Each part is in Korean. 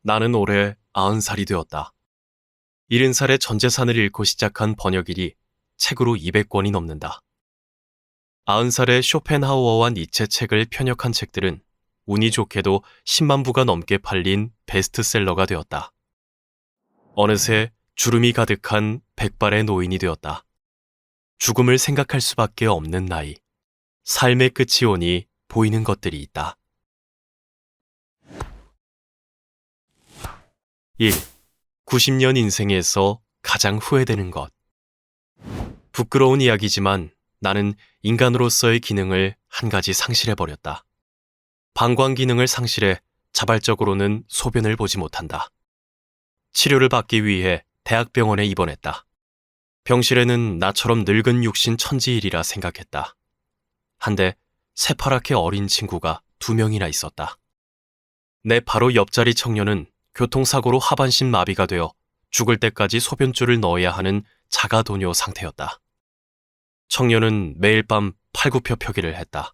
나는 올해 90살이 되었다. 70살에 전 재산을 잃고 시작한 번역일이 책으로 200권이 넘는다. 90살에 쇼펜하우어와 니체 책을 편역한 책들은 운이 좋게도 10만 부가 넘게 팔린 베스트셀러가 되었다. 어느새 주름이 가득한 백발의 노인이 되었다. 죽음을 생각할 수밖에 없는 나이. 삶의 끝이 오니 보이는 것들이 있다. 1. 90년 인생에서 가장 후회되는 것. 부끄러운 이야기지만 나는 인간으로서의 기능을 한 가지 상실해버렸다. 방광 기능을 상실해 자발적으로는 소변을 보지 못한다. 치료를 받기 위해 대학병원에 입원했다. 병실에는 나처럼 늙은 육신 천지일이라 생각했다. 한데 새파랗게 어린 친구가 2명이나 있었다. 내 바로 옆자리 청년은 교통사고로 하반신 마비가 되어 죽을 때까지 소변줄을 넣어야 하는 자가도뇨 상태였다. 청년은 매일 밤 팔굽혀펴기를 했다.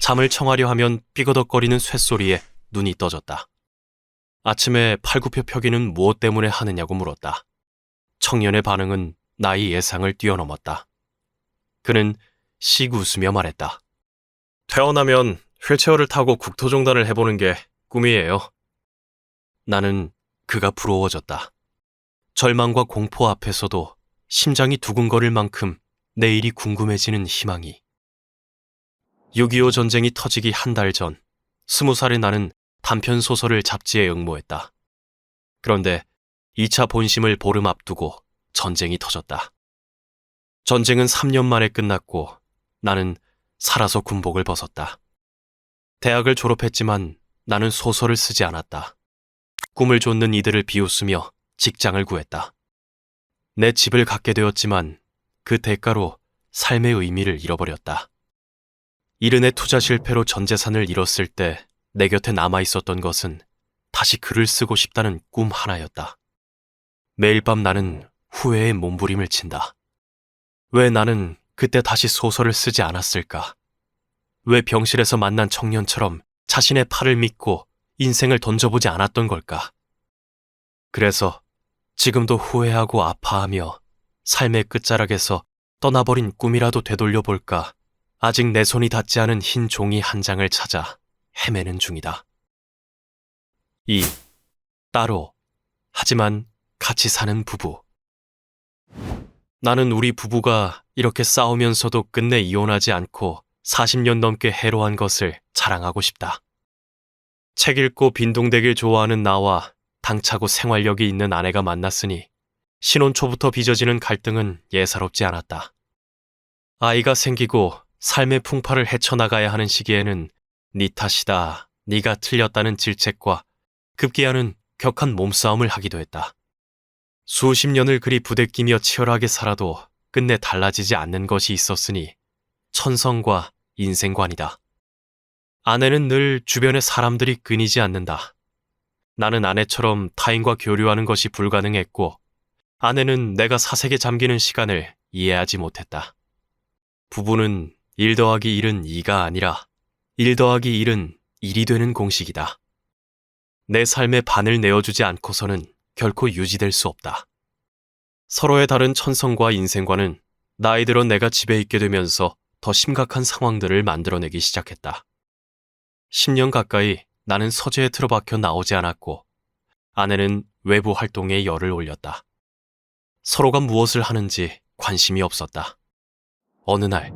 잠을 청하려 하면 삐거덕거리는 쇳소리에 눈이 떠졌다. 아침에 팔굽혀펴기는 무엇 때문에 하느냐고 물었다. 청년의 반응은 나의 예상을 뛰어넘었다. 그는 씩 웃으며 말했다. 태어나면 휠체어를 타고 국토종단을 해보는 게 꿈이에요. 나는 그가 부러워졌다. 절망과 공포 앞에서도 심장이 두근거릴 만큼 내일이 궁금해지는 희망이. 6.25 전쟁이 터지기 한 달 전, 20살의 나는 단편 소설을 잡지에 응모했다. 그런데 2차 본심을 보름 앞두고 전쟁이 터졌다. 전쟁은 3년 만에 끝났고 나는 살아서 군복을 벗었다. 대학을 졸업했지만 나는 소설을 쓰지 않았다. 꿈을 좇는 이들을 비웃으며 직장을 구했다. 내 집을 갖게 되었지만 그 대가로 삶의 의미를 잃어버렸다. 이른의 투자 실패로 전 재산을 잃었을 때 내 곁에 남아있었던 것은 다시 글을 쓰고 싶다는 꿈 하나였다. 매일 밤 나는 후회의 몸부림을 친다. 왜 나는 그때 다시 소설을 쓰지 않았을까? 왜 병실에서 만난 청년처럼 자신의 팔을 믿고 인생을 던져보지 않았던 걸까? 그래서 지금도 후회하고 아파하며 삶의 끝자락에서 떠나버린 꿈이라도 되돌려볼까 아직 내 손이 닿지 않은 흰 종이 한 장을 찾아 헤매는 중이다. 2. 따로, 하지만 같이 사는 부부. 나는 우리 부부가 이렇게 싸우면서도 끝내 이혼하지 않고 40년 넘게 해로한 것을 자랑하고 싶다. 책 읽고 빈둥대길 좋아하는 나와 당차고 생활력이 있는 아내가 만났으니 신혼 초부터 빚어지는 갈등은 예사롭지 않았다. 아이가 생기고 삶의 풍파를 헤쳐나가야 하는 시기에는 네 탓이다, 네가 틀렸다는 질책과 급기야는 격한 몸싸움을 하기도 했다. 수십 년을 그리 부대끼며 치열하게 살아도 끝내 달라지지 않는 것이 있었으니 천성과 인생관이다. 아내는 늘 주변의 사람들이 끊이지 않는다. 나는 아내처럼 타인과 교류하는 것이 불가능했고 아내는 내가 사색에 잠기는 시간을 이해하지 못했다. 부부는 1 더하기 1은 2가 아니라 1 더하기 1은 1이 되는 공식이다. 내 삶의 반을 내어주지 않고서는 결코 유지될 수 없다. 서로의 다른 천성과 인생관은 나이 들어 내가 집에 있게 되면서 더 심각한 상황들을 만들어내기 시작했다. 10년 가까이 나는 서재에 틀어박혀 나오지 않았고 아내는 외부 활동에 열을 올렸다. 서로가 무엇을 하는지 관심이 없었다. 어느 날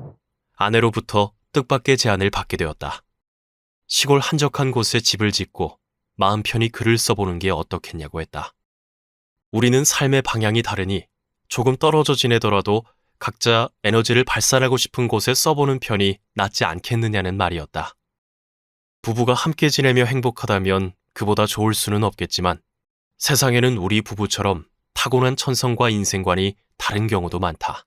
아내로부터 뜻밖의 제안을 받게 되었다. 시골 한적한 곳에 집을 짓고 마음 편히 글을 써보는 게 어떻겠냐고 했다. 우리는 삶의 방향이 다르니 조금 떨어져 지내더라도 각자 에너지를 발산하고 싶은 곳에 써보는 편이 낫지 않겠느냐는 말이었다. 부부가 함께 지내며 행복하다면 그보다 좋을 수는 없겠지만 세상에는 우리 부부처럼 타고난 천성과 인생관이 다른 경우도 많다.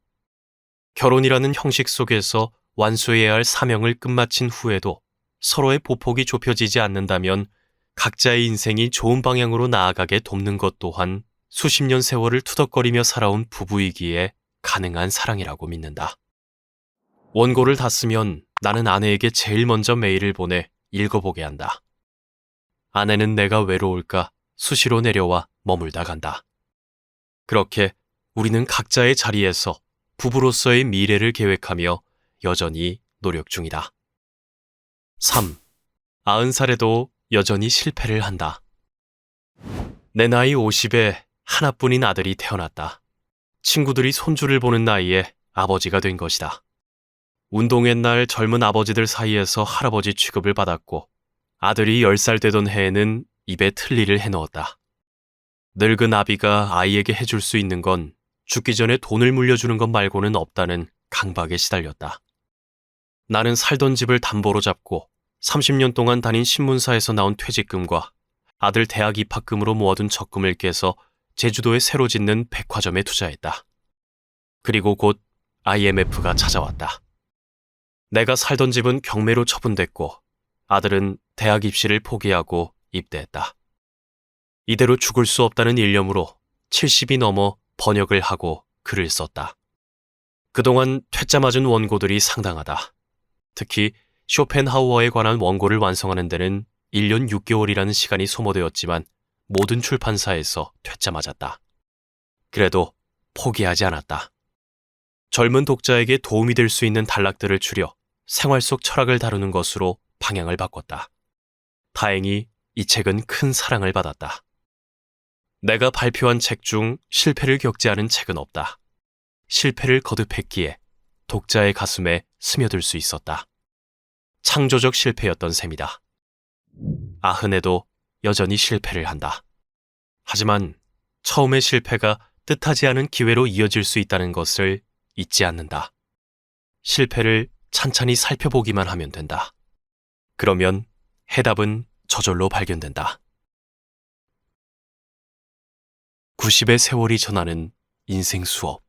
결혼이라는 형식 속에서 완수해야 할 사명을 끝마친 후에도 서로의 보폭이 좁혀지지 않는다면 각자의 인생이 좋은 방향으로 나아가게 돕는 것 또한 수십 년 세월을 투덕거리며 살아온 부부이기에 가능한 사랑이라고 믿는다. 원고를 다 쓰면 나는 아내에게 제일 먼저 메일을 보내 읽어보게 한다. 아내는 내가 외로울까 수시로 내려와 머물다 간다. 그렇게 우리는 각자의 자리에서 부부로서의 미래를 계획하며 여전히 노력 중이다. 3. 90살에도 여전히 실패를 한다. 내 나이 50에 하나뿐인 아들이 태어났다. 친구들이 손주를 보는 나이에 아버지가 된 것이다. 운동회 날 젊은 아버지들 사이에서 할아버지 취급을 받았고 아들이 10살 되던 해에는 입에 틀니를 해넣었다. 늙은 아비가 아이에게 해줄 수 있는 건 죽기 전에 돈을 물려주는 것 말고는 없다는 강박에 시달렸다. 나는 살던 집을 담보로 잡고 30년 동안 다닌 신문사에서 나온 퇴직금과 아들 대학 입학금으로 모아둔 적금을 깨서 제주도에 새로 짓는 백화점에 투자했다. 그리고 곧 IMF가 찾아왔다. 내가 살던 집은 경매로 처분됐고 아들은 대학 입시를 포기하고 입대했다. 이대로 죽을 수 없다는 일념으로 70이 넘어 번역을 하고 글을 썼다. 그동안 퇴짜 맞은 원고들이 상당하다. 특히 쇼펜하우어에 관한 원고를 완성하는 데는 1년 6개월이라는 시간이 소모되었지만 모든 출판사에서 퇴짜 맞았다. 그래도 포기하지 않았다. 젊은 독자에게 도움이 될 수 있는 단락들을 추려 생활 속 철학을 다루는 것으로 방향을 바꿨다. 다행히 이 책은 큰 사랑을 받았다. 내가 발표한 책 중 실패를 겪지 않은 책은 없다. 실패를 거듭했기에 독자의 가슴에 스며들 수 있었다. 창조적 실패였던 셈이다. 아흔에도 여전히 실패를 한다. 하지만 처음의 실패가 뜻하지 않은 기회로 이어질 수 있다는 것을 잊지 않는다. 실패를 찬찬히 살펴보기만 하면 된다. 그러면 해답은 저절로 발견된다. 90의 세월이 전하는 인생 수업.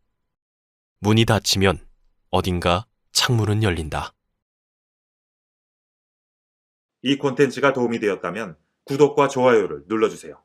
문이 닫히면 어딘가 창문은 열린다. 이 콘텐츠가 도움이 되었다면 구독과 좋아요를 눌러주세요.